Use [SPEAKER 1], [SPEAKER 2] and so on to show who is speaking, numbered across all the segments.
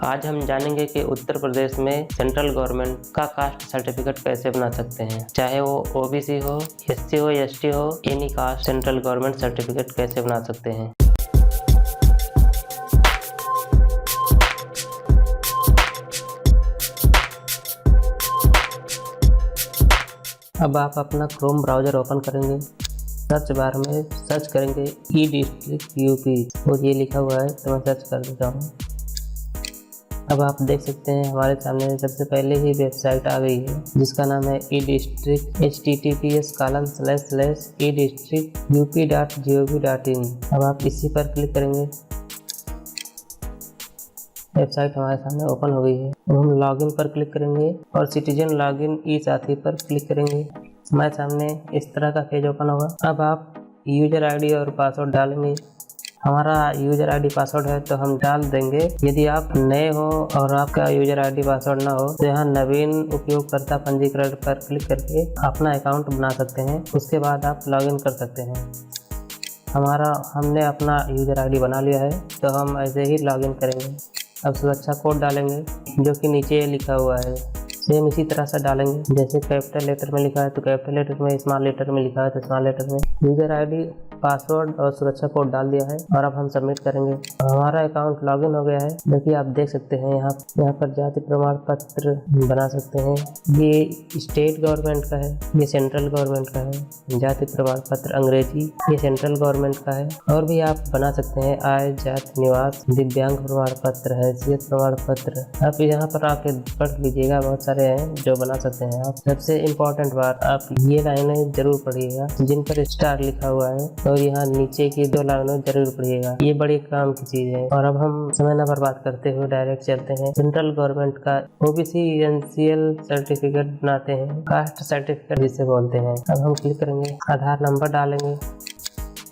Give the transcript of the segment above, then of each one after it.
[SPEAKER 1] आज हम जानेंगे कि उत्तर प्रदेश में सेंट्रल गवर्नमेंट का कास्ट सर्टिफिकेट कैसे बना सकते हैं। चाहे वो ओबीसी हो, एससी हो, एसटी हो, any caste central government certificate कैसे बना सकते हैं। अब आप अपना क्रोम ब्राउज़र ओपन करेंगे, सर्च बार में सर्च करेंगे ई डिस्ट्रिक्ट यूपी और ये लिखा हुआ है तो मैं सर्च कर देता हूँ। अब आप देख सकते हैं हमारे सामने सबसे पहले ही वेबसाइट आ गई है जिसका नाम है ई डिस्ट्रिक्ट https://edistrictup.gov.in। अब आप इसी पर क्लिक करेंगे। वेबसाइट हमारे सामने ओपन हो गई है। अब हम लॉगिन पर क्लिक करेंगे और सिटीजन लॉगिन ई साथी पर क्लिक करेंगे। हमारे सामने इस तरह का पेज ओपन होगा। अब आप यूजर आईडी और पासवर्ड डालेंगे। हमारा यूजर आईडी पासवर्ड है तो हम डाल देंगे। यदि आप नए हो और आपका यूजर आईडी पासवर्ड ना हो तो यहाँ नवीन उपयोगकर्ता पंजीकरण पर क्लिक करके अपना अकाउंट बना सकते हैं। उसके बाद आप लॉगिन कर सकते हैं। हमने अपना यूजर आईडी बना लिया है तो हम ऐसे ही लॉगिन करेंगे। अब सुरक्षा कोड डालेंगे जो कि नीचे लिखा हुआ है, सेम इसी तरह से डालेंगे। जैसे कैपिटल लेटर में लिखा है तो कैपिटल लेटर में, स्मॉल लेटर में लिखा है तो स्मॉल लेटर में। यूजर आईडी, पासवर्ड और सुरक्षा कोड डाल दिया है और अब हम सबमिट करेंगे। हमारा अकाउंट लॉगिन हो गया है। देखिए आप देख सकते हैं यहाँ पर जाति प्रमाण पत्र बना सकते हैं। ये स्टेट गवर्नमेंट का है, ये सेंट्रल गवर्नमेंट का है। जाति प्रमाण पत्र अंग्रेजी, ये सेंट्रल गवर्नमेंट का है। और भी आप बना सकते हैं आय, जाति, निवास, दिव्यांग प्रमाण पत्र, हैसियत प्रमाण पत्र। आप यहाँ पर आके पढ़ लीजिएगा, बहुत सारे हैं जो बना सकते हैं आप। सबसे इम्पोर्टेंट बात, आप ये लाइनें जरूर पढ़िएगा जिन पर स्टार लिखा हुआ है और यहाँ नीचे की 2 लाइनें जरूर पढ़िएगा। ये बड़ी काम की चीज है। और अब हम समय न बर्बाद करते हुए डायरेक्ट चलते हैं। सेंट्रल गवर्नमेंट का ओबीसी एनसीएल सर्टिफिकेट बनाते हैं, कास्ट सर्टिफिकेट जिसे बोलते हैं। अब हम क्लिक करेंगे, आधार नंबर डालेंगे।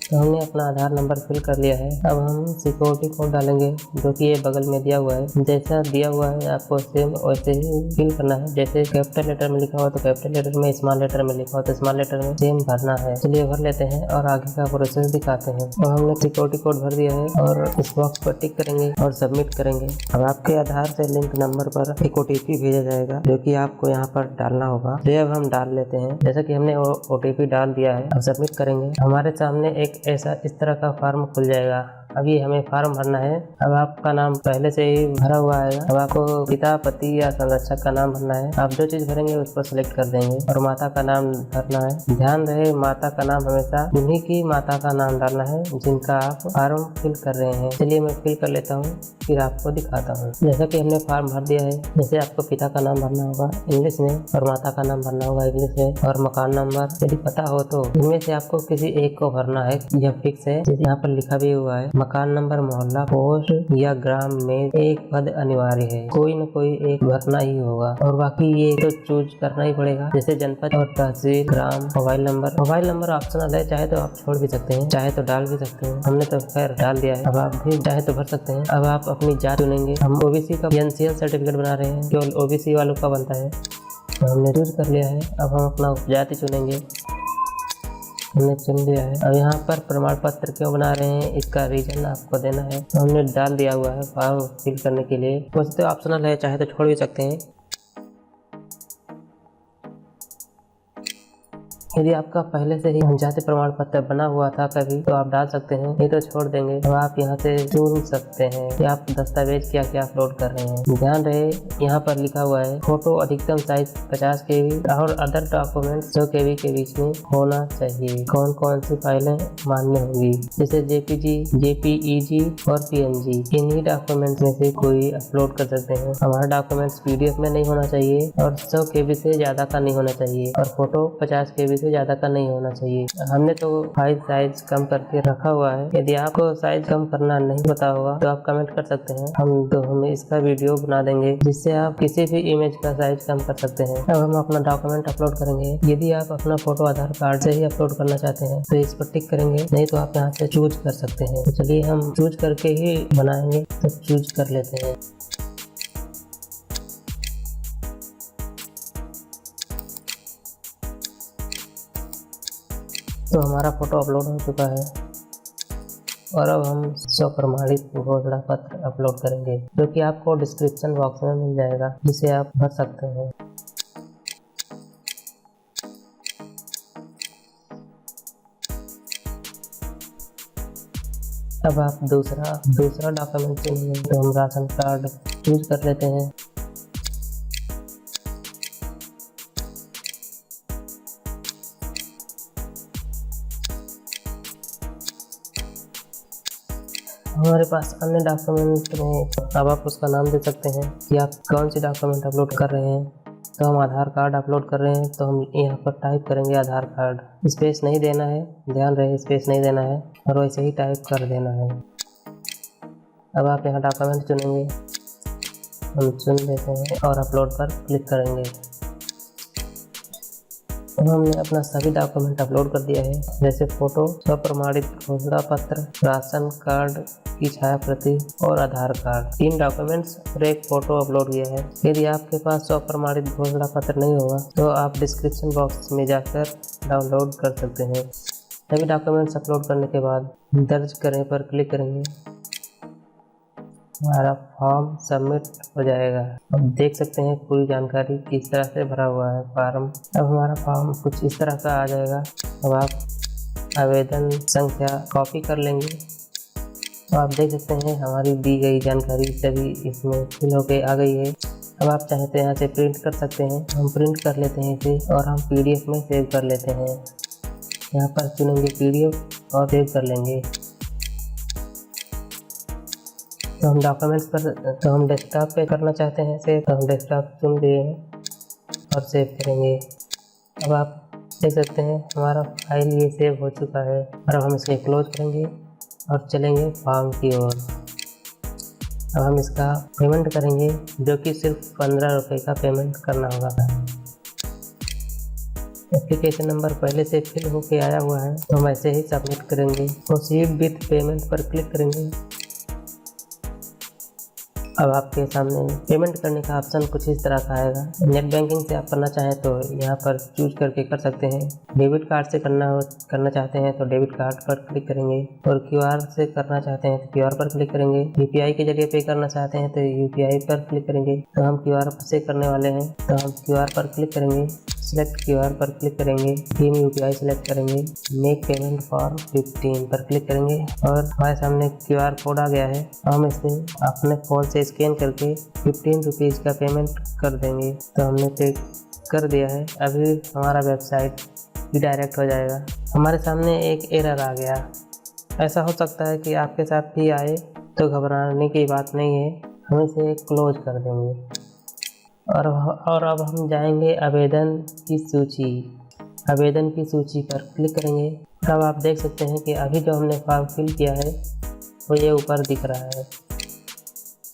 [SPEAKER 1] तो हमने अपना आधार नंबर फिल कर लिया है। अब हम सिक्योरिटी कोड डालेंगे जो कि ये बगल में दिया हुआ है। जैसा दिया हुआ है आपको सेम वैसे ही फिल करना है। जैसे कैपिटल लेटर में लिखा हुआ तो कैपिटल लेटर में, स्मॉल लेटर में लिखा हुआ तो स्मॉल लेटर में सेम भरना है। चलिए भर लेते हैं और आगे का प्रोसेस दिखाते हैं। तो हमने सिक्योरिटी कोड भर दिया है और इस बॉक्स पर टिक करेंगे और सबमिट करेंगे। अब आपके आधार से लिंक नंबर पर एक OTP भेजा जाएगा जो कि आपको यहाँ पर डालना होगा। तो अब हम डाल लेते हैं। जैसा कि हमने OTP डाल दिया है, अब सबमिट करेंगे। हमारे सामने एक ऐसा इस तरह का फॉर्म खुल जाएगा। अभी हमें फॉर्म भरना है। अब आपका नाम पहले से ही भरा हुआ है। अब आपको पिता, पति या संरक्षक का नाम भरना है। आप जो चीज भरेंगे उसको सिलेक्ट कर देंगे और माता का नाम भरना है। ध्यान रहे माता का नाम हमेशा उन्हीं की माता का नाम डालना है जिनका आप फॉर्म फिल कर रहे हैं। चलिए मैं फिल कर लेता हूँ, फिर आपको दिखाता हूँ। जैसा कि हमने फॉर्म भर दिया है, जैसे आपको पिता का नाम भरना होगा इंग्लिश में और माता का नाम भरना होगा इंग्लिश में और मकान नंबर यदि पता हो तो इनमें से आपको किसी एक को भरना है। यह फिक्स है। जैसे यहाँ पर लिखा भी हुआ है, मकान नंबर, मोहल्ला, पोस्ट या ग्राम में एक पद अनिवार्य है। कोई न कोई एक भरना ही होगा और बाकी ये तो चूज करना ही पड़ेगा। जैसे जनपद और तहसील, ग्राम, मोबाइल नंबर ऑप्शनल है, चाहे तो आप छोड़ भी सकते हैं, चाहे तो डाल भी सकते हैं। हमने तो खैर डाल दिया है। अब आप भी चाहे तो भर सकते हैं। अब आप अपनी जात चुनेंगे। हम ओबीसी का एनसीएल सर्टिफिकेट बना रहे हैं, केवल ओबीसी वालों का बनता है। तो हमने चूज कर लिया है। अब हम अपना जाति चुनेंगे, हमने चुन लिया है। अब यहाँ पर प्रमाण पत्र क्यों बना रहे हैं इसका रीजन आपको देना है। तो हमने डाल दिया हुआ है फॉर्म फिल करने के लिए। वैसे तो ऑप्शनल है, चाहे तो छोड़ भी सकते हैं। यदि आपका पहले से ही जाति प्रमाण पत्र बना हुआ था कभी तो आप डाल सकते हैं, नहीं तो छोड़ देंगे। तो आप यहाँ से चुन सकते हैं कि आप दस्तावेज क्या क्या अपलोड कर रहे हैं। ध्यान रहे यहाँ पर लिखा हुआ है फोटो अधिकतम साइज 50 KB और अदर डॉक्यूमेंट 100 KB के बीच में होना चाहिए। कौन कौन सी फाइलें मान्य होगी, जैसे JPG, JPEG और PNG। इन्हीं डॉक्यूमेंट्स में से कोई अपलोड कर सकते हैं। हमारा डॉक्यूमेंट्स PDF में नहीं होना चाहिए और 100 KB से ज्यादा का नहीं होना चाहिए और फोटो 50 KB से ज्यादा का नहीं होना चाहिए। हमने तो फाइल साइज कम करके रखा हुआ है। यदि आपको साइज कम करना नहीं पता होगा तो आप कमेंट कर सकते हैं। हम इसका वीडियो बना देंगे जिससे आप किसी भी इमेज का साइज कम कर सकते हैं। अब हम अपना डॉक्यूमेंट अपलोड करेंगे। यदि आप अपना फोटो आधार कार्ड से ही अपलोड करना चाहते हैं तो इस पर टिक करेंगे, नहीं तो आप यहाँ से चूज कर सकते हैं। तो चलिए हम चूज करके ही बनाएंगे, तो चूज कर लेते हैं। तो हमारा फोटो अपलोड हो चुका है। और अब हम स्वप्रमाणित घोषणा पत्र अपलोड करेंगे, जो कि आपको डिस्क्रिप्शन बॉक्स में मिल जाएगा, जिसे आप भर सकते हैं। अब आप दूसरा डॉक्यूमेंट चुनेंगे, तो हम राशन कार्ड चूज कर लेते हैं। हमारे पास अन्य डॉक्यूमेंट में अब आप उसका नाम दे सकते हैं कि आप कौन सी डॉक्यूमेंट अपलोड कर रहे हैं। तो हम आधार कार्ड अपलोड कर रहे हैं, तो हम यहाँ पर टाइप करेंगे आधार कार्ड। स्पेस नहीं देना है, ध्यान रहे स्पेस नहीं देना है, और वैसे ही टाइप कर देना है। अब आप यहाँ डॉक्यूमेंट चुनेंगे, हम चुन लेते हैं और अपलोड पर क्लिक करेंगे। अब हमने अपना सभी डॉक्यूमेंट अपलोड कर दिया है, जैसे फोटो, स्वप्रमाणित घोषणा पत्र, राशन कार्ड की छाया प्रति और आधार कार्ड। 3 डॉक्यूमेंट्स और एक फोटो अपलोड किया है। यदि आपके पास स्वप्रमाणित घोषणा पत्र नहीं होगा तो आप डिस्क्रिप्शन बॉक्स में जाकर डाउनलोड कर सकते हैं। सभी डॉक्यूमेंट्स अपलोड करने के बाद दर्ज करें पर क्लिक करेंगे, हमारा फॉर्म सबमिट हो जाएगा। अब देख सकते हैं पूरी जानकारी किस तरह से भरा हुआ है फॉर्म। अब हमारा फॉर्म कुछ इस तरह का आ जाएगा। अब आप आवेदन संख्या कॉपी कर लेंगे, तो आप देख सकते हैं हमारी दी गई जानकारी सभी इसमें फिल होके आ गई है। अब आप चाहें तो यहाँ से प्रिंट कर सकते हैं, हम प्रिंट कर लेते हैं इसे और हम PDF में सेव कर लेते हैं। यहाँ पर चुनेंगे PDF और सेव कर लेंगे। तो हम डॉक्यूमेंट्स पर हम डेस्कटॉप पे करना चाहते हैं सेव, तो हम डेस्कटॉप चुन लिए हैं और सेव करेंगे। अब आप देख सकते हैं हमारा फाइल ये सेव हो चुका है, और अब हम इसे क्लोज करेंगे और चलेंगे फॉर्म की ओर। अब हम इसका पेमेंट करेंगे, जो कि सिर्फ 15 रुपये का पेमेंट करना होगा। एप्लीकेशन नंबर पहले से फिल होके आया हुआ है, तो हम ऐसे ही सबमिट करेंगे। प्रोसीड विथ पेमेंट पर क्लिक करेंगे। अब आपके सामने पेमेंट करने का ऑप्शन कुछ इस तरह का आएगा। नेट बैंकिंग से आप करना चाहें तो यहाँ पर चूज करके कर सकते हैं। डेबिट कार्ड से करना चाहते हैं तो डेबिट कार्ड पर क्लिक करेंगे, और QR से करना चाहते हैं तो QR पर क्लिक करेंगे। UPI के जरिए पे करना चाहते हैं तो UPI पर क्लिक करेंगे। तो हम QR से करने वाले हैं, तो हम QR पर क्लिक करेंगे, सिलेक्ट QR पर क्लिक करेंगे, भीम UPI सेलेक्ट करेंगे, मेक पेमेंट फॉर 15 पर क्लिक करेंगे, और हमारे सामने QR कोड आ गया है। हम इसे अपने फ़ोन से स्कैन करके 15 रुपीज़ का पेमेंट कर देंगे। तो हमने पे कर दिया है। अभी हमारा वेबसाइट रिडायरेक्ट हो जाएगा। हमारे सामने एक एरर आ गया। ऐसा हो सकता है कि आपके साथ भी आए, तो घबराने की बात नहीं है, हम इसे क्लोज कर देंगे। और अब हम जाएंगे आवेदन की सूची पर क्लिक करेंगे। अब आप देख सकते हैं कि अभी जो हमने फॉर्म फिल किया है वो ये ऊपर दिख रहा है।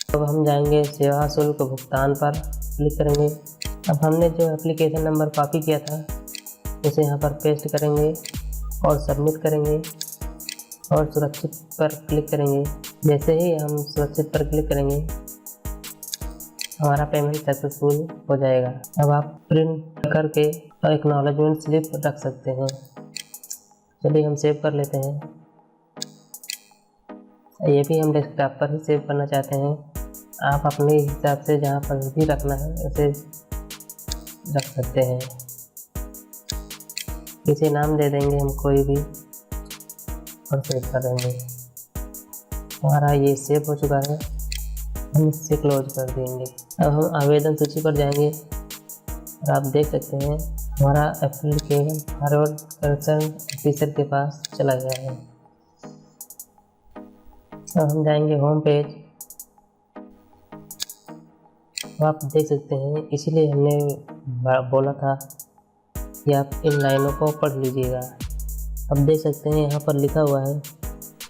[SPEAKER 1] अब हम जाएंगे सेवा शुल्क भुगतान पर क्लिक करेंगे। अब हमने जो एप्लीकेशन नंबर कॉपी किया था उसे यहाँ पर पेस्ट करेंगे और सबमिट करेंगे और सुरक्षित पर क्लिक करेंगे। जैसे ही हम सुरक्षित पर क्लिक करेंगे हमारा पेमेंट सक्सेसफुल हो जाएगा। अब आप प्रिंट करके और एक्नॉलेजमेंट स्लिप रख सकते हैं। चलिए हम सेव कर लेते हैं। ये भी हम डेस्कटॉप पर ही सेव करना चाहते हैं। आप अपने हिसाब से जहाँ पर भी रखना है उसे रख सकते हैं। इसे नाम दे देंगे हम कोई भी और सेव कर देंगे। हमारा ये सेव हो चुका है, हम इसे क्लोज कर देंगे। अब हम आवेदन सूची पर जाएंगे और आप देख सकते हैं हमारा एप्लीकेशन फॉरवर्ड कंसर्न ऑफिसर के पास चला गया है। अब हम जाएंगे होम पेज। आप देख सकते हैं, इसलिए हमने बोला था कि आप इन लाइनों को पढ़ लीजिएगा। अब देख सकते हैं यहाँ पर लिखा हुआ है,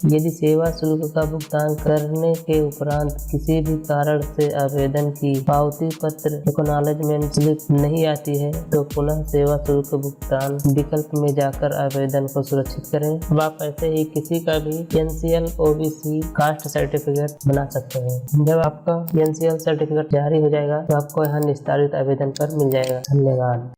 [SPEAKER 1] यदि सेवा शुल्क का भुगतान करने के उपरांत किसी भी कारण से आवेदन की पावती पत्र एक्नॉलेजमेंट स्लिप नहीं आती है तो पुनः सेवा शुल्क भुगतान विकल्प में जाकर आवेदन को सुरक्षित करें। अब आप ऐसे ही किसी का भी NCL OBC कास्ट सर्टिफिकेट बना सकते हैं। जब आपका NCL सर्टिफिकेट जारी हो जाएगा तो आपको यहाँ निस्तारित आवेदन पर मिल जाएगा। धन्यवाद।